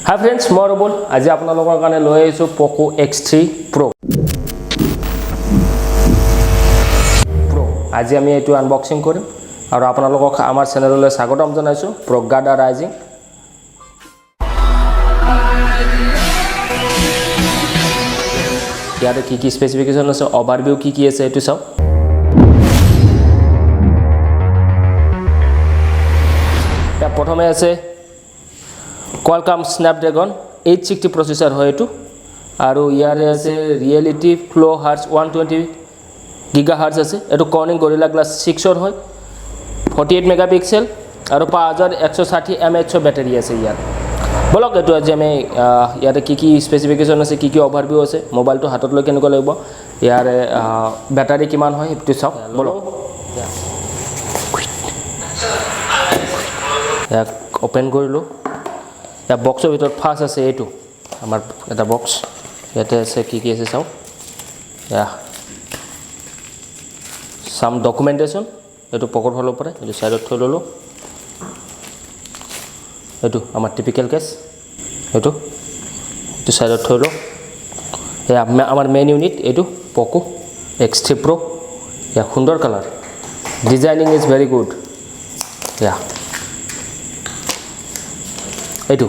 hi friends मैं रबुल आज आपनलोকৰ কাৰণে লৈ আহিছো Poco X3 Pro आज আমি এটো আনবক্সিং কৰিম আৰু আপোনালোকক আমাৰ চেনেললৈ স্বাগতম জনাইছো প্ৰজ্ঞাদা ৰাইজিং ইয়াতে কি স্পেসিফিকেশন আছে ওভাৰভিউ কি আছে এটো চাও তা প্ৰথমে আছে Qualcomm Snapdragon 860 processor হয় এটো আৰু ইয়াৰ আছে Reality Flow Hertz 120 GHz আছে এটো Corning Gorilla Glass 6 ৰ হয় 48 মেগাপিক্সেল আৰু 5160 mAh ব্যাটাৰি আছে ইয়াৰ বলক এটো আজি আমি ইয়াতে কি স্পেসিফিকেশন আছে কি ওভাৰভিউ আছে মোবাইলটো হাতত লৈ কেনেকৈ লাগিব ইয়াৰ ব্যাটাৰি কিমান হয় এটো চাও বলক এক ওপেন কৰিলো या बॉक्सৰ ভিতৰত ফাৰ্স্ট আছে এটো আমাৰ এটা বক্স ইয়াতে আছে কি আছে চাও या সাম ডকুমেন্টেশন এটো পকেট হলৰ পৰা এটো সাইডত থৈ ললো এটো আমাৰ টিপিক্যাল কেস এটো সাইডত থৈ ললো या আমাৰ মেইন ইউনিট এটো Poco X3 Pro या সুন্দৰ colour designing is very good या এটো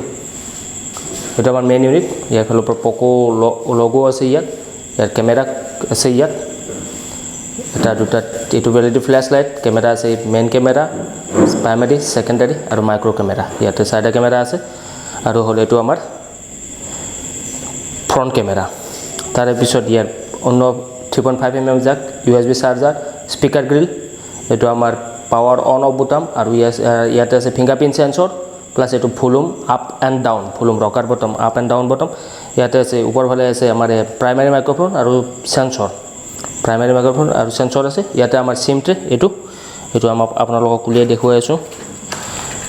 এটা আমাৰ মেইন ইউনিট ইয়াৰ ফলৰ পৰা Poco লোগো আছে ইয়াৰ ক্যামেৰা আছে এটা দুটা এটো ভ্যালিডি ফ্ল্যাশ লাইট ক্যামেৰা আছে মেইন ক্যামেৰা প্ৰাইমাৰী সেকেন্ডাৰী আৰু মাইক্ৰো ক্যামেৰা ইয়াতে সাইডৰ ক্যামেৰা আছে আৰু হল এটো আমাৰ ফ্ৰন্ট ক্যামেৰা তাৰ পিছত ইয়াৰ অন্য 3.5 mm jack USB charger speaker grille এটো আমাৰ পাৱাৰ অন অফ বুটাম আৰু ইয়াতে আছে ফিংগাৰপ্ৰিন্ট সেন্সৰ प्लस एटो volume up and down volume रकार button up and down button ইয়াতে আছে উপৰ ফালে আছে আমাৰ প্ৰাইমাৰী মাইক্ৰোফোন আৰু সেন্সৰ প্ৰাইমাৰী মাইক্ৰোফোন আৰু সেন্সৰ আছে ইয়াতে আমাৰ সিম ট্ৰে এটো আপোনালোকক কুলিয়ে দেখুৱাই আছো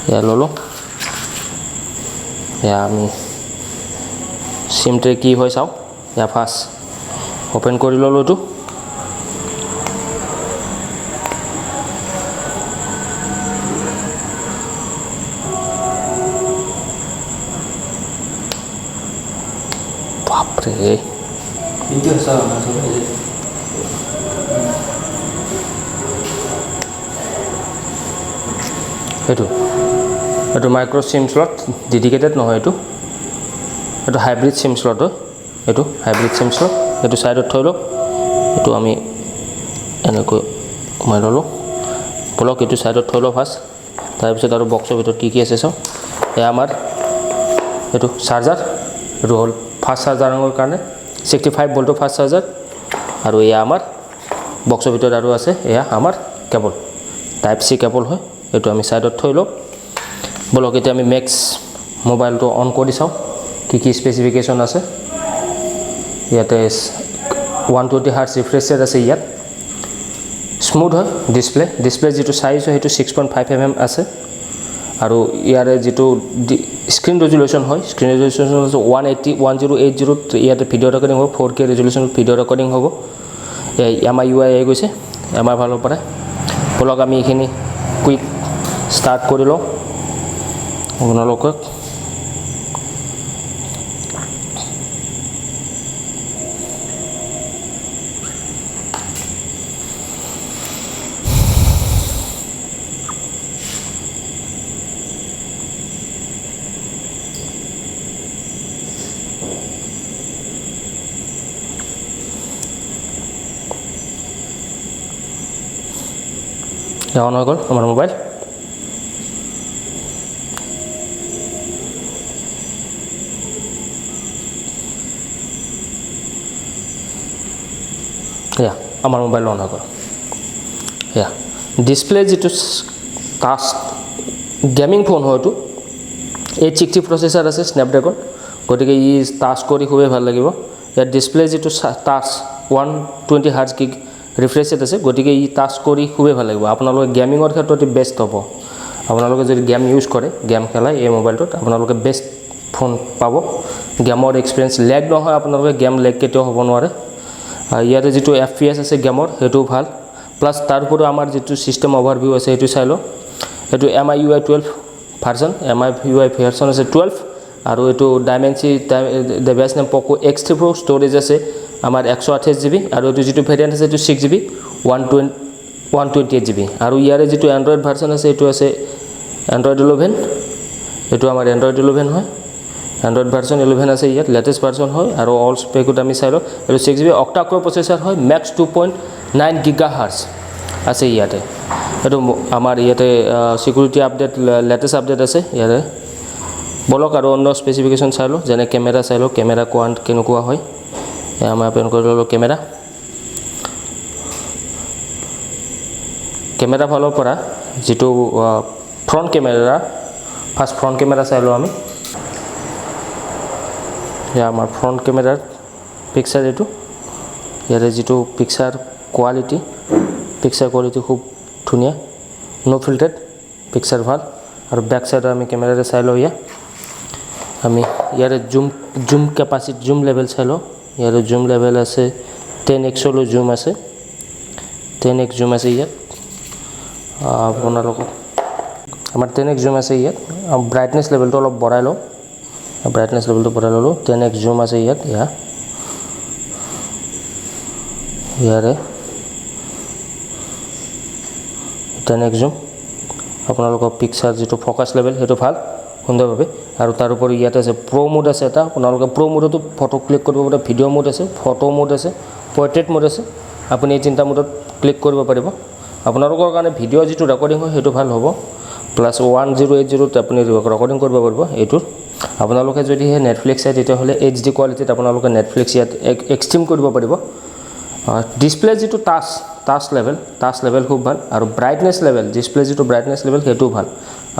ইয়া ললো ইয়া আমি সিম ট্ৰে কি হয় চাও ইয়া ফাৰ্স্ট ওপেন কৰি ললো এটো बापरे वीडियो सा एटो माइक्रो सिम स्लॉट डेडिकेटेड নহয় এটো হাইব্রিড সিম স্লট এটো হাইব্রিড সিম স্লট এটো সাইডত থৈলো এটো আমি এনেকৈ মই ললো ব্লক এটো সাইডত থৈলো ফার্স্ট তাৰ পিছত আৰু বক্সৰ ভিতৰত কি আছে চাও এ আমাৰ এটো চাৰ্জাৰ এটো হল ফাস্ট চাৰ্জাৰৰ কাৰণে 65 ভোল্টৰ ফাস্ট চাৰ্জাৰ আৰু এয়া আমাৰ বক্সৰ ভিতৰত আৰু আছে এয়া আমাৰ কেবল টাইপ সি কেবল হয় এটো আমি সাইডত থৈলো বলক এতিয়া আমি ম্যাক্স মোবাইলটো অন কৰি চাও কি স্পেসিফিকেশন আছে ইয়াতে 120 হাৰ্টজ ৰিফ্ৰেছ ৰেট আছে ইয়াত স্মুথ হয় ডিসপ্লে যেটো সাইজ হয় এটো 6.5 mm আছে আৰু ইয়াৰে যেটো স্ক্রিন রেজোলিউশন হয় স্ক্রিন রেজোলিউশন 180 1080 ইয়াতে ভিডিও রেকর্ডিং হ'ব 4K রেজোলিউশন ভিডিও রেকর্ডিং হ'ব MIUI আই গৈছে আমাৰ ভালৰ পৰা ব্লগ আমি এখিনি কুইক স্টাৰ্ট কৰি লও আপোনালোকক অন হৈ গ'ল আমাৰ মোবাইল ইয়া আমাৰ মোবাইল অন হৈ গ'ল ইয়া ডিসপ্লে যেটো টাচ গেমিং ফোন হয়তো 860 প্ৰসেসৰ আছে স্ন্যাপড্ৰাগন গতিকে ই টাচ কৰি খুবেই ভাল লাগিব ইয়াৰ ডিসপ্লে যেটো টাচ 120 হাৰ্টজ কি ৰিফ্ৰেশ ৰেট আছে গতিকে ই টাচ কৰি খুবেই ভাল লাগিব আপোনালোকে গেমিংৰ ক্ষেত্ৰত বেস্ট হ'ব আপোনালোকে যদি গেম ইউজ কৰে গেম খেলাই এই মোবাইলটোত আপোনালোকে বেস্ট ফোন পাব গেমৰ এক্সপেৰিয়েন্স ল্যাগ নহয় আপোনালোকে গেম ল্যাগ কেতিয়াও হ'ব নোৱাৰে ইয়াতে যেটো FPS আছে গেমৰ হেতু ভাল প্লাস তাৰ উপৰ আমাৰ যেটো সিস্টেম ওভাৰভিউ আছে হেতু চাইলো এটো MIUI 12 ভাৰ্সন MIUI ভাৰ্সন আছে 12 আৰু এইটো ডাইমেনসি ডিভাইচ নেম পোকো X3 Pro ষ্টৰেজ আছে আমাৰ 128 GB আৰু এইটো যেটো ভেৰিয়েন্ট আছে এইটো 6 GB 128 GB আৰু ইয়াৰে যেটো এন্ড্ৰইড ভাৰ্সন আছে এইটো আছে এন্ড্ৰইড 11 এইটো আমাৰ এন্ড্ৰইড 11 হয় এন্ড্ৰইড ভাৰ্সন 11 আছে ইয়াত লেটেষ্ট ভাৰ্সন হয় আৰু অল স্পেকত আমি চাইলো এইটো 6 GB অক্টা কোৰ প্ৰচেছৰ হয় ম্যাক্স 2.9 GHz আছে ইয়াতে এইটো আমাৰ ইয়াতে সিকিউৰিটি আপডেট লেটেষ্ট আপডেট আছে ইয়াতে বলক আৰু অন্য স্পেসিফিকেশন চাইলো যেনে ক্যামেৰা চাইলো ক্যামেৰা কোৱান্ট কেনেকুৱা হয় আমি ওপেন কৰি ললো ক্যামেৰা ফালৰ পৰা যেটো front camera first front camera চাইলো আমি ইয়া আমাৰ ফ্ৰন্ট ক্যামেৰাৰ পিকচাৰ এটো ইয়াৰে যেটো পিকচাৰ কোৱালিটি খুব ধুনিয়া নো ফিল্টাৰ পিকচাৰ ভাল আৰু ব্যাক সাইড আমি ক্যামেৰাৰে চাইলো ইয়া আমি ইয়াৰে জুম ক্যাপাসিটি জুম লেভেল চাইলো ইয়াৰে জুম লেভেল আছে 10x লৈ জুম আছে 10x জুম আছে ইয়াত আপোনালোক আমাৰ 10x জুম আছে ইয়াত ব্ৰাইটনেছ লেভেলটো অলপ বঢ়াই লও ব্ৰাইটনেছ লেভেলটো বঢ়াই ললো 10x জুম আছে ইয়াত ইয়াৰে 10x জুম আপোনালোকৰ পিকচাৰ যেটো ফোকাস লেভেল হেতু ভাল সুন্দৰভাৱে আৰু তাৰ উপৰি ইয়াত আছে প্ৰো মোড আছে এটা আপোনালোকে প্ৰো মোডতো ফটো ক্লিক কৰিব পাৰে ভিডিও মোড আছে ফটো মোড আছে পোৰ্ট্ৰেইট মোড আছে আপুনি এই তিনটা মোডত ক্লিক কৰিব পাৰিব আপোনালোকৰ কাৰণে ভিডিও যেটো ৰেকৰ্ডিং হয় হেতু ভাল হ'ব প্লাস 1080 ত আপুনি ৰেকৰ্ডিং কৰিব পাৰিব এটো আপোনালোকে যদি নেটফ্লিক্স চাই তেতিয়া হলে HD কোৱালিটিত আপোনালোকে নেটফ্লিক্স ইয়াত এক্সট্ৰিম কৰিব পাৰিব ডিসপ্লে যেটো টাচ লেভেল খুব ভাল আৰু ব্ৰাইটনেছ লেভেল ডিসপ্লে যেটো ব্ৰাইটনেছ লেভেল হেতু ভাল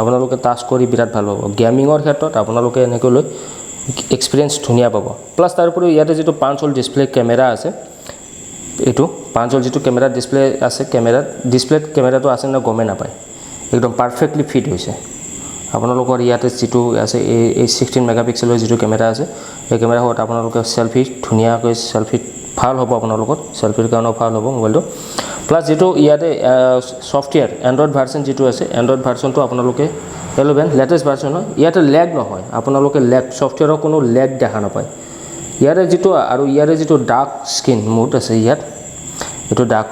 আপোনালোকে টাচ কৰি বিৰাট ভাল হ'ব গেমিংৰ ক্ষেত্ৰত আপোনালোকে এনেকৈ লৈ এক্সপেৰিয়েন্স ধুনিয়া পাব প্লাস তাৰ উপৰি ইয়াতে যেটো 5 হল ডিসপ্লে ক্যামেৰা আছে এটো 5 হল যেটো ক্যামেৰা ডিসপ্লে আছে ক্যামেৰাটো আছে না গমে না পায় একদম পাৰফেক্টলি ফিট হৈছে আপোনালোকৰ ইয়াতে যেটো আছে এই 16 মেগাপিক্সেলৰ যেটো ক্যামেৰা আছে এই ক্যামেৰা হত আপোনালোকে সেলফি ধুনিয়াকৈ সেলফি ভাল হ'ব আপোনালোকৰ সেলফিৰ কাৰণে ভাল হ'ব মোবাইলটো প্লাস যেটো ইয়াতে সফটওয়্যাৰ এন্ড্ৰইড ভাৰ্সন যেটো আছে এন্ড্ৰইড ভাৰ্সনটো আপোনালোকে 11 লেটেষ্ট ভাৰ্সন হয় ইয়াতে ল্যাগ নহয় আপোনালোকে ল্যাগ সফটওয়্যাৰৰ কোনো ল্যাগ দেখা নাপায় ইয়াৰে যেটো ডাৰ্ক স্কিন মোড আছে ইয়াত এটো ডাৰ্ক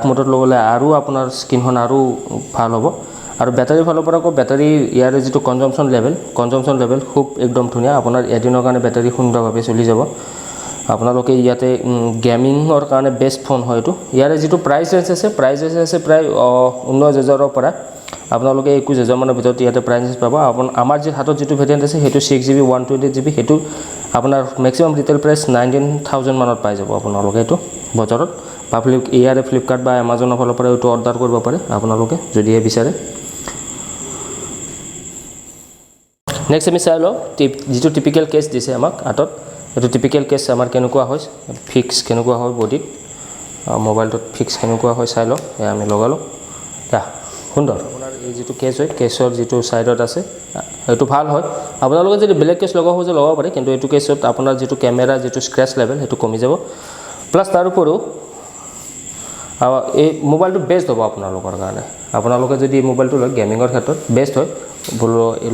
মোডত লগালে আৰু আপোনাৰ স্কিনখন আৰু ভাল হ'ব আৰু ব্যাটাৰী ফালৰ পৰা ব্যাটাৰী ইয়াৰে যেটো কনজাম্পশন লেভেল খুব একদম ধুনিয়া আপোনাৰ এদিনৰ কাৰণে ব্যাটাৰী সুন্দৰভাৱে চলি যাব আপোনালোকে ইয়াতে গেমিংৰ কাৰণে বেষ্ট ফোন হয় এটো ইয়াৰে যেটো প্ৰাইস আছে প্ৰায় 19000 ৰ পৰা আপোনালোকে 21000 মানৰ ভিতৰত ইয়াতে প্ৰাইস পাব আমাৰ যে হাতত যেটো ভেৰিয়েন্ট আছে হেতু 6GB 128GB হেতু আপোনাৰ ম্যাক্সিমাম ৰিটেল প্ৰাইস 19000 মানত পাই যাব আপোনালোকে এটো বজাৰত পাব্লিক ইয়াৰে ফ্লিপকাৰ্ট বা Amazonৰ ফালৰ পৰা এটো অৰ্ডাৰ কৰিব পাৰে আপোনালোকে যদি বিচাৰে নেক্সট আমি চাইলো যেটো টিপিক্যাল কেস দিছে আমাক আটত এটো টিপিক্যাল কেস আমাৰ কেনেকুৱা হয় ফিক্স কেনেকুৱা হয় বডি মোবাইলটো ফিক্স কেনেকুৱা হয় চাইলো আমি লগালো সুন্দৰ আপোনাৰ এই যেটো কেস হয় কেসৰ যেটো সাইডত আছে এটো ভাল হয় আপোনালোকে যদি ব্লেক কেস লগাব হয় লগাব পাৰে কিন্তু এটো কেসত আপোনাৰ যেটো ক্যামেৰা যেটো স্ক্ৰ্যাচ লেভেল হেতু কমি যাব প্লাস তাৰ উপৰিও এই মোবাইলটো বেষ্ট হ'ব আপোনালোকৰ কাৰণে আপোনালোকে যদি মোবাইলটো লয় গেমিংৰ ক্ষেত্ৰত বেষ্ট হয়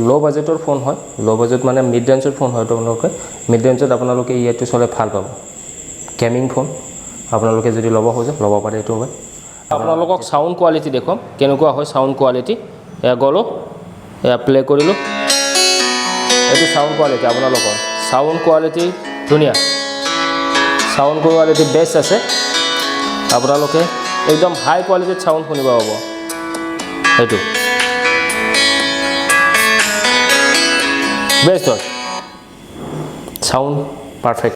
লো বাজেটৰ ফোন হয় লো বাজেট মানে মিড ৰেঞ্জৰ ফোন হয় আপোনালোকে মিড ৰেঞ্জত আপোনালোকে ইয়াতে চলে ভাল পাব গেমিং ফোন আপোনালোকে যদি ল'ব খোজে ল'ব পাৰে এটো হয় আপোনালোকক সাউন্ড কোৱালিটি দেখম কেনেকুৱা হয় সাউন্ড কোৱালিটি এ গলো এ প্লে কৰিলো এটো সাউন্ড কোৱালিটি আপোনালোকৰ সাউন্ড কোৱালিটি ধুনিয়া সাউন্ড কোৱালিটি বেষ্ট আছে আপোনালোকে একদম হাই কোৱালিটিৰ সাউন্ড শুনিব পাব এটো বেষ্ট হয় সাউন্ড পাৰফেক্ট